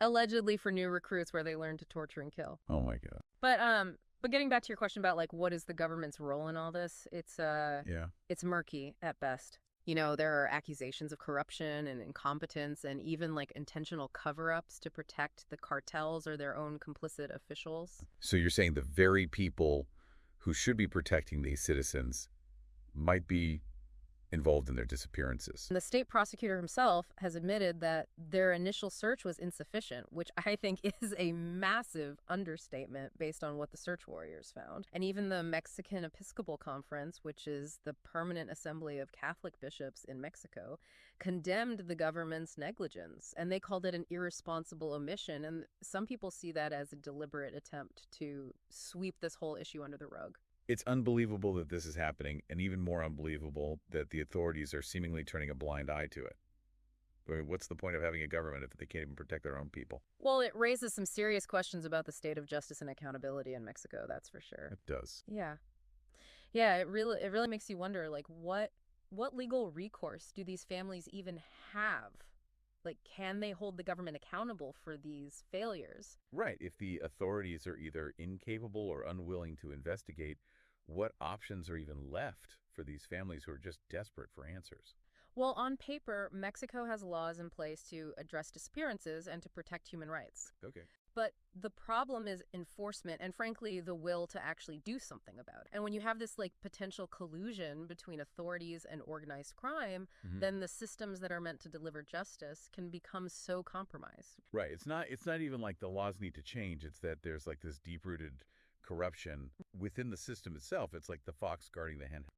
Allegedly for new recruits where they learn to torture and kill. Oh my God. But getting back to your question about like what is the government's role in all this, Yeah. it's murky at best. You know, there are accusations of corruption and incompetence and even like intentional cover-ups to protect the cartels or their own complicit officials. So you're saying the very people who should be protecting these citizens might be involved in their disappearances. And the state prosecutor himself has admitted that their initial search was insufficient, which I think is a massive understatement based on what the search warriors found. And even the Mexican Episcopal Conference, which is the permanent assembly of Catholic bishops in Mexico, condemned the government's negligence, and they called it an irresponsible omission. And some people see that as a deliberate attempt to sweep this whole issue under the rug. It's unbelievable that this is happening, and even more unbelievable that the authorities are seemingly turning a blind eye to it. I mean, what's the point of having a government if they can't even protect their own people? Well, it raises some serious questions about the state of justice and accountability in Mexico, that's for sure. It does. Yeah. Yeah, it really makes you wonder like what legal recourse do these families even have? Like can they hold the government accountable for these failures? Right. If the authorities are either incapable or unwilling to investigate, what options are even left for these families who are just desperate for answers? Well, on paper, Mexico has laws in place to address disappearances and to protect human rights. Okay. But the problem is enforcement and, frankly, the will to actually do something about it. And when you have this like potential collusion between authorities and organized crime, then the systems that are meant to deliver justice can become so compromised. Right. It's not even like the laws need to change. It's that there's like this deep-rooted corruption within the system itself. It's like the fox guarding the hen.